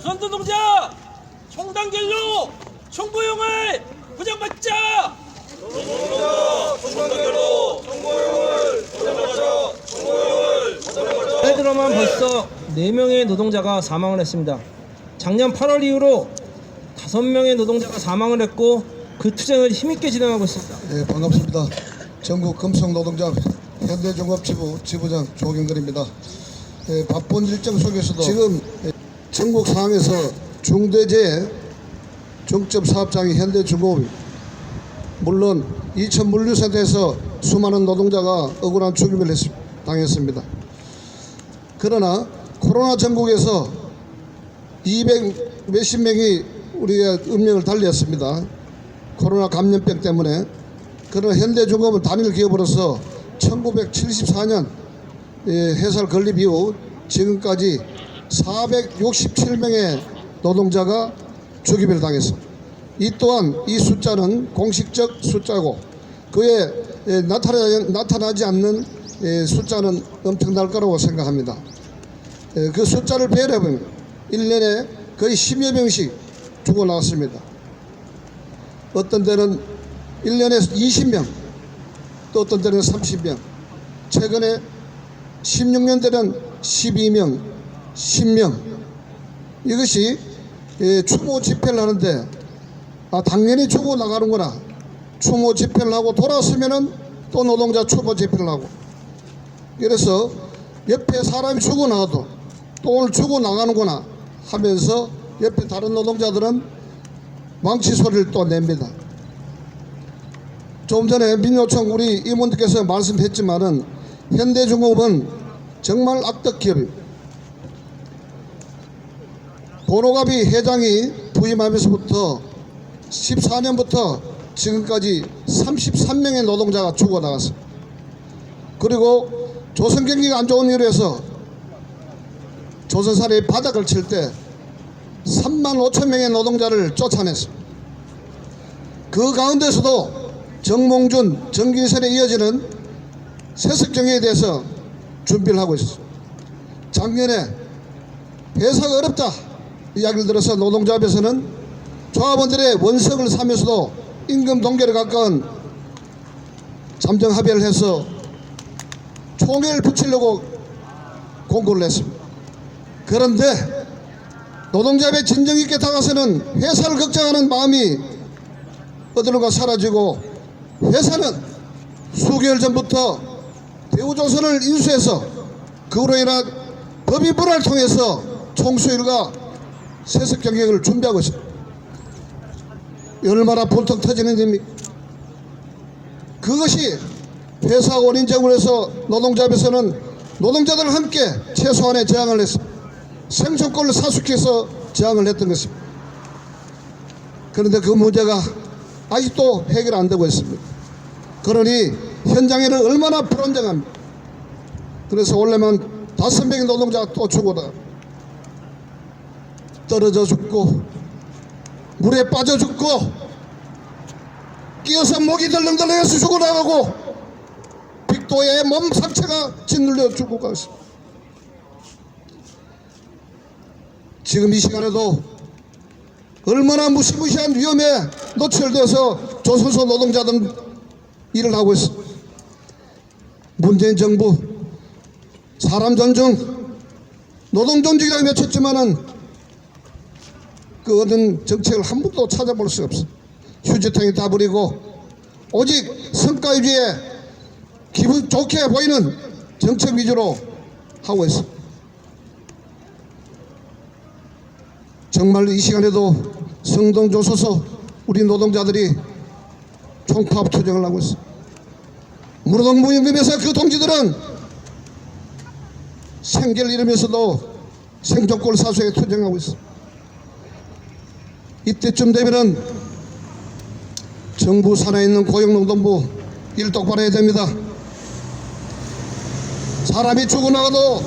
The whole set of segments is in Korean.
조선노동자 총단결로 총고용을 보장받자. 올해 들어만 벌써 4명의 노동자가 사망을 했습니다. 작년 8월 이후로 5명의 노동자가 사망을 했고 그 투쟁을 힘있게 진행하고 있습니다. 네, 반갑습니다. 전국 금속노동자 현대종합지부 지부장 조경근입니다. 네, 바쁜 일정 속에서도 지금 전국 상황에서 중대재해 중점 사업장이 현대중공업, 물론 이천 물류센터에서 수많은 노동자가 억울한 죽임을 당했습니다. 그러나 코로나 전국에서 200 몇십 명이 우리가 운명을 달리했습니다. 코로나 감염병 때문에. 그러나 현대중공업은 단일 기업으로서 1974년 해살 건립 이후 지금까지 467명의 노동자가 죽임을 당했습니다. 이 또한 이 숫자는 공식적 숫자고 그에 나타나지 않는 숫자는 엄청날 거라고 생각합니다. 그 숫자를 배열해보면 1년에 거의 10여 명씩 죽어나왔습니다. 어떤 데는 1년에 20명, 또 어떤 데는 30명, 최근에 16년 때는 12명, 10명. 이것이 추모 집회를 하는데 당연히 죽어나가는구나. 추모 집회를 하고 돌아왔으면은 또 노동자 추모 집회를 하고. 그래서 옆에 사람이 죽어나가도 또 오늘 죽어나가는구나 하면서 옆에 다른 노동자들은 망치 소리를 또 냅니다. 좀 전에 민요총 우리 임원들께서 말씀했지만은 현대중공업은 정말 악덕 기업입니다. 고노갑이 회장이 부임하면서부터 14년부터 지금까지 33명의 노동자가 죽어나갔습니다. 그리고 조선 경기가 안 좋은 이유로 해서 조선사회의 바닥을 칠 때 3만 5천 명의 노동자를 쫓아냈습니다. 그 가운데서도 정몽준, 정긴선에 이어지는 세습경에 대해서 준비를 하고 있었습니다. 작년에 회사가 어렵다 이야기를 들어서 노동조합에서는 조합원들의 원석을 사면서도 임금 동결에 가까운 잠정 합의를 해서 총회를 붙이려고 공고를 했습니다. 그런데 노동조합에 진정 있게 다가서는 회사를 걱정하는 마음이 어디론가 사라지고 회사는 수개월 전부터 대우조선을 인수해서 그로 인한 법인 분할을 통해서 총수일과 세습 경영을 준비하고 있습니다. 얼마나 볼통 터지는 일입니까? 그것이 회사 원인적으로 해서 노동조합에서는 노동자들 함께 최소한의 저항을 했습니다. 생존권을 사숙해서 저항을 했던 것입니다. 그런데 그 문제가 아직도 해결 안 되고 있습니다. 그러니 현장에는 얼마나 불안정합니다. 그래서 원래만 5명의 노동자가 또 죽어다 떨어져 죽고 물에 빠져 죽고 끼어서 목이 덜렁덜렁해서 죽어나가고 빅도의 몸 상체가 짓눌려 죽고 있습니다. 지금 이 시간에도 얼마나 무시무시한 위험에 노출돼서 조선소 노동자들 일을 하고 있습니다. 문재인 정부 사람 존중, 노동 존중이라고 외쳤지만은 그 어떤 정책을 한 번도 찾아볼 수 없어. 휴지통에 다 버리고 오직 성과 위주에 기분 좋게 보이는 정책 위주로 하고 있어. 정말 이 시간에도 성동조소서 우리 노동자들이 총파업 투쟁을 하고 있어. 무노동무임금에서 그 동지들은 생계를 잃으면서도 생존권을 사수하게 투쟁하고 있어. 이때쯤 되면은 정부 산하에 있는 고용노동부 일 똑바로 해야 됩니다. 사람이 죽어나가도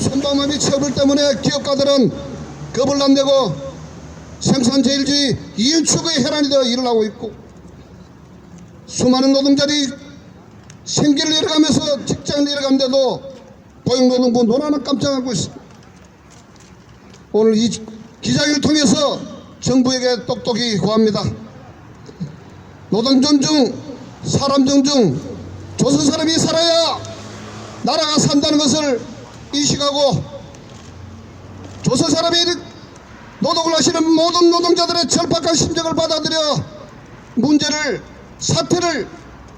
손방망이 체불 때문에 기업가들은 겁을 안 내고 생산제일주의 이윤축의 혈안이 되어 일을 하고 있고 수많은 노동자들이 생계를 잃어가면서 직장을 잃어가는데도 고용노동부 논 하나 깜짝하고 있습니다. 오늘 이 기자회견을 통해서 정부에게 똑똑히 구합니다. 노동 존중, 사람 존중, 조선 사람이 살아야 나라가 산다는 것을 인식하고 조선 사람이 노동을 하시는 모든 노동자들의 절박한 심정을 받아들여 문제를 사태를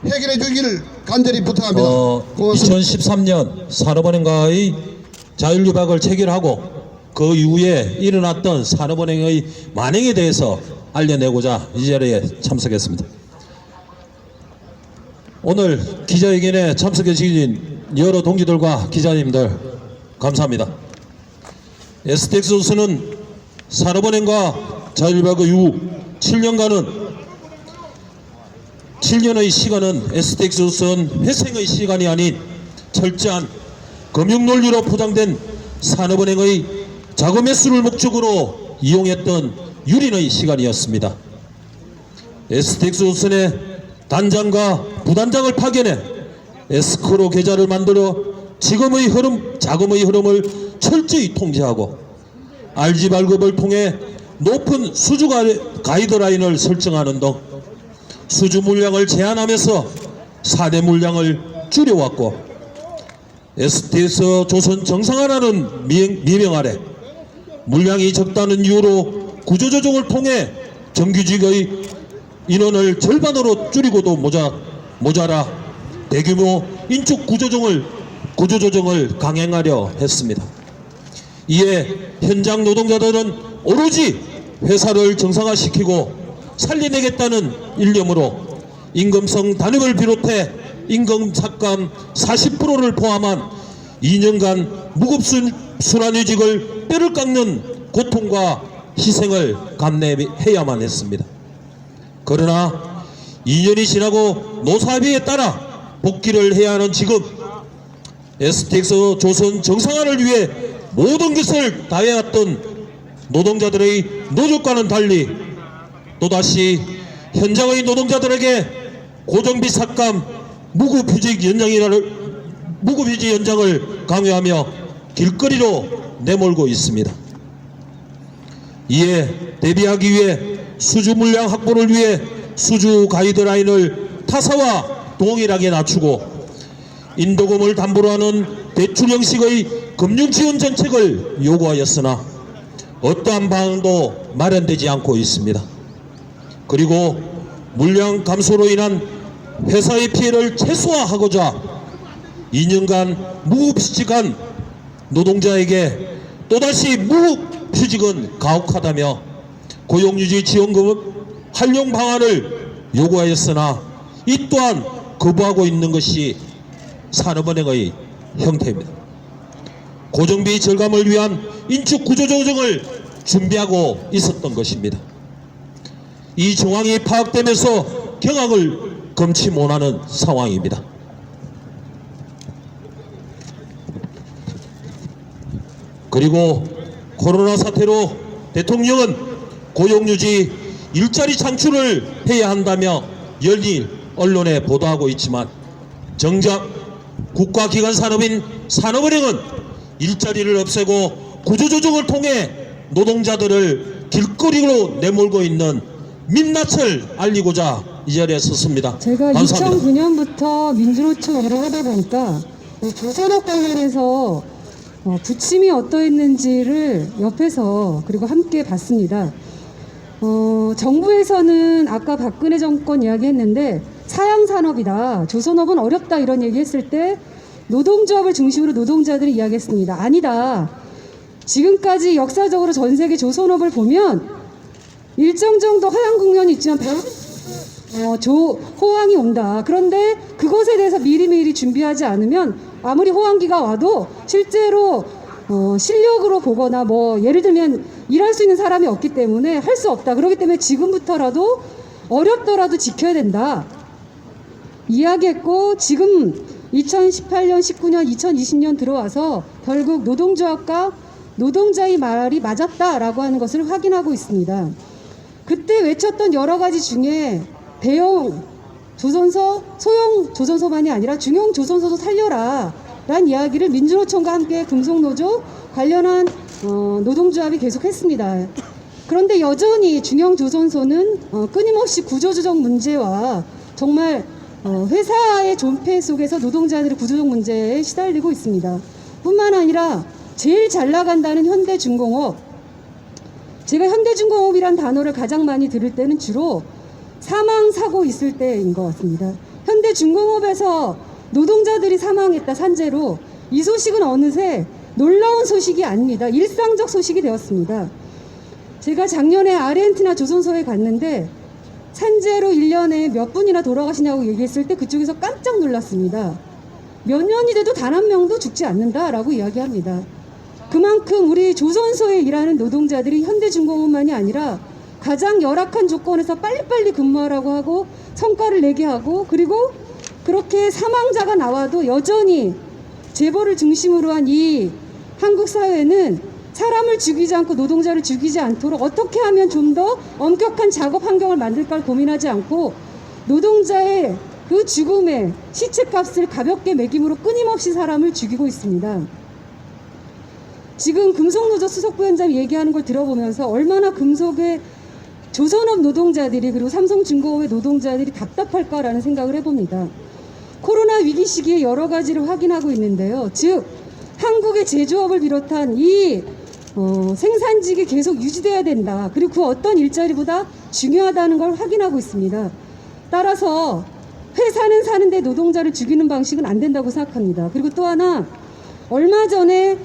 해결해 주기를 간절히 부탁합니다. 고맙습니다. 2013년 산업은행과의 자율유박을 체결하고 그 이후에 일어났던 산업은행의 만행에 대해서 알려내고자 이 자리에 참석했습니다. 오늘 기자회견에 참석해 주신 여러 동지들과 기자님들 감사합니다. STX조선은 산업은행과 자율유박 이후 7년의 시간은 STX조선 회생의 시간이 아닌 철저한 금융논리로 포장된 산업은행의 자금 매수를 목적으로 이용했던 유린의 시간이었습니다. STX조선의 단장과 부단장을 파견해 에스크로 계좌를 만들어 자금의 흐름을 철저히 통제하고 RG 발급을 통해 높은 수주 가이드라인을 설정하는 등 수주 물량을 제한하면서 4대 물량을 줄여왔고 STX 조선 정상화라는 미명 아래 물량이 적다는 이유로 구조조정을 통해 정규직의 인원을 절반으로 줄이고도 모자라 대규모 인축 구조조정을 강행하려 했습니다. 이에 현장 노동자들은 오로지 회사를 정상화시키고 살려내겠다는 일념으로 임금성 단협을 비롯해 임금 삭감 40%를 포함한 2년간 무급순환휴직을 뼈를 깎는 고통과 희생을 감내해야만 했습니다. 그러나 2년이 지나고 노사합의에 따라 복귀를 해야 하는 지금 STX 조선 정상화를 위해 모든 것을 다해왔던 노동자들의 노력과는 달리 또다시 현장의 노동자들에게 고정비 삭감 무급휴직 연장을 강요하며 길거리로 내몰고 있습니다. 이에 대비하기 위해 수주 물량 확보를 위해 수주 가이드라인을 타사와 동일하게 낮추고 인도금을 담보로 하는 대출 형식의 금융지원 정책을 요구하였으나 어떠한 방안도 마련되지 않고 있습니다. 그리고 물량 감소로 인한 회사의 피해를 최소화하고자 2년간 무급휴직한 노동자에게 또다시 무급휴직은 가혹하다며 고용유지 지원금 활용 방안을 요구하였으나 이 또한 거부하고 있는 것이 산업은행의 형태입니다. 고정비 절감을 위한 인축 구조조정을 준비하고 있었던 것입니다. 이 정황이 파악되면서 경악을 금치 못하는 상황입니다. 그리고 코로나 사태로 대통령은 고용유지 일자리 창출을 해야 한다며 열린 언론에 보도하고 있지만 정작 국가기관 산업인 산업은행은 일자리를 없애고 구조조정을 통해 노동자들을 길거리로 내몰고 있는 민낯을 알리고자 이 자리에 섰습니다. 제가 감사합니다. 2009년부터 민주노총 일을 하다 보니까 조선업 관련해서 부침이 어떠했는지를 옆에서 그리고 함께 봤습니다. 정부에서는 아까 박근혜 정권 이야기했는데 사양산업이다, 조선업은 어렵다 이런 얘기했을 때 노동조합을 중심으로 노동자들이 이야기했습니다. 아니다. 지금까지 역사적으로 전 세계 조선업을 보면 일정 정도 하향 국면이 있지만 호황이 온다. 그런데 그것에 대해서 미리미리 준비하지 않으면 아무리 호황기가 와도 실제로 실력으로 보거나 예를 들면 일할 수 있는 사람이 없기 때문에 할 수 없다. 그렇기 때문에 지금부터라도 어렵더라도 지켜야 된다 이야기했고, 지금 2018년, 19년, 2020년 들어와서 결국 노동조합과 노동자의 말이 맞았다라고 하는 것을 확인하고 있습니다. 그때 외쳤던 여러 가지 중에 대형 조선소, 소형 조선소만이 아니라 중형 조선소도 살려라 라는 이야기를 민주노총과 함께 금속노조 관련한 노동조합이 계속했습니다. 그런데 여전히 중형조선소는 끊임없이 구조조정 문제와 정말 회사의 존폐 속에서 노동자들의 구조조정 문제에 시달리고 있습니다. 뿐만 아니라 제일 잘 나간다는 현대중공업, 제가 현대중공업이란 단어를 가장 많이 들을 때는 주로 사망사고 있을 때인 것 같습니다. 현대중공업에서 노동자들이 사망했다 산재로, 이 소식은 어느새 놀라운 소식이 아닙니다. 일상적 소식이 되었습니다. 제가 작년에 아르헨티나 조선소에 갔는데 산재로 1년에 몇 분이나 돌아가시냐고 얘기했을 때 그쪽에서 깜짝 놀랐습니다. 몇 년이 돼도 단 한 명도 죽지 않는다라고 이야기합니다. 그만큼 우리 조선소에 일하는 노동자들이 현대중공업만이 아니라 가장 열악한 조건에서 빨리빨리 근무하라고 하고 성과를 내게 하고, 그리고 그렇게 사망자가 나와도 여전히 재벌을 중심으로 한 이 한국 사회는 사람을 죽이지 않고 노동자를 죽이지 않도록 어떻게 하면 좀 더 엄격한 작업 환경을 만들까 고민하지 않고 노동자의 그 죽음의 시체값을 가볍게 매김으로 끊임없이 사람을 죽이고 있습니다. 지금 금속노조 수석부위원장이 얘기하는 걸 들어보면서 얼마나 금속의 조선업 노동자들이 그리고 삼성중공업의 노동자들이 답답할까라는 생각을 해봅니다. 코로나 위기 시기에 여러 가지를 확인하고 있는데요. 즉 한국의 제조업을 비롯한 이 생산직이 계속 유지돼야 된다. 그리고 그 어떤 일자리보다 중요하다는 걸 확인하고 있습니다. 따라서 회사는 사는데 노동자를 죽이는 방식은 안 된다고 생각합니다. 그리고 또 하나, 얼마 전에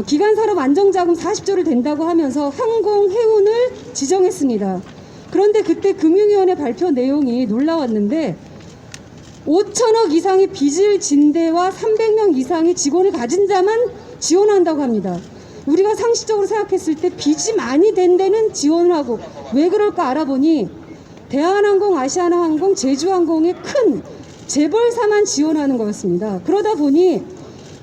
기간산업 안정자금 40조를 댄다고 하면서 항공, 해운을 지정했습니다. 그런데 그때 금융위원회 발표 내용이 놀라웠는데 5천억 이상의 빚을 진 데와 300명 이상의 직원을 가진 자만 지원한다고 합니다. 우리가 상식적으로 생각했을 때 빚이 많이 된 데는 지원을 하고, 왜 그럴까 알아보니 대한항공, 아시아나항공, 제주항공의 큰 재벌사만 지원하는 거였습니다. 그러다 보니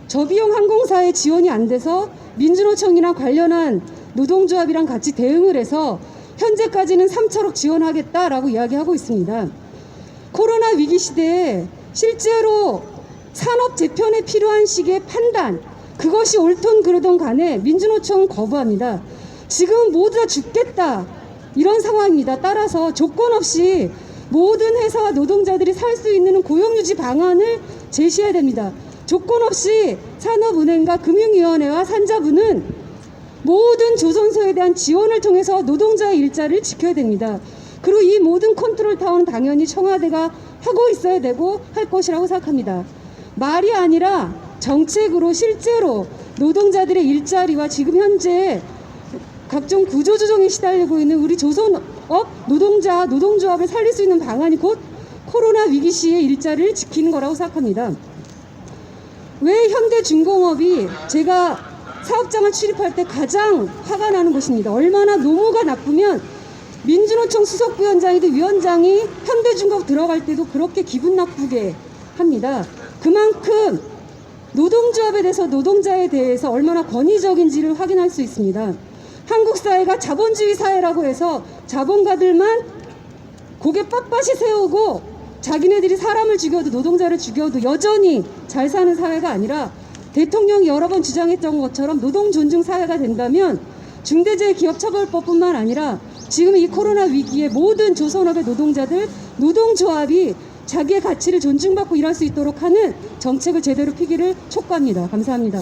저비용 항공사의 지원이 안 돼서 민주노총이나 관련한 노동조합이랑 같이 대응을 해서 현재까지는 3천억 지원하겠다라고 이야기하고 있습니다. 코로나 위기 시대에 실제로 산업 재편에 필요한 시기의 판단, 그것이 옳든 그르든 간에 민주노총은 거부합니다. 지금 모두 다 죽겠다, 이런 상황입니다. 따라서 조건 없이 모든 회사와 노동자들이 살 수 있는 고용유지 방안을 제시해야 됩니다. 조건 없이 산업은행과 금융위원회와 산자부는 모든 조선소에 대한 지원을 통해서 노동자의 일자리를 지켜야 됩니다. 그리고 이 모든 컨트롤 타워는 당연히 청와대가 하고 있어야 되고 할 것이라고 생각합니다. 말이 아니라 정책으로 실제로 노동자들의 일자리와 지금 현재 각종 구조조정에 시달리고 있는 우리 조선업 노동자, 노동조합을 살릴 수 있는 방안이 곧 코로나 위기 시의 일자리를 지키는 거라고 생각합니다. 왜 현대중공업이 제가 사업장을 출입할 때 가장 화가 나는 것입니다. 얼마나 노무가 나쁘면 민주노총 수석부위원장이든 위원장이 현대중공업 들어갈 때도 그렇게 기분 나쁘게 합니다. 그만큼 노동조합에 대해서, 노동자에 대해서 얼마나 권위적인지를 확인할 수 있습니다. 한국 사회가 자본주의 사회라고 해서 자본가들만 고개 빳빳이 세우고 자기네들이 사람을 죽여도 노동자를 죽여도 여전히 잘 사는 사회가 아니라 대통령이 여러 번 주장했던 것처럼 노동 존중 사회가 된다면 중대재해기업처벌법뿐만 아니라 지금 이 코로나 위기에 모든 조선업의 노동자들, 노동조합이 자기의 가치를 존중받고 일할 수 있도록 하는 정책을 제대로 피기를 촉구합니다. 감사합니다.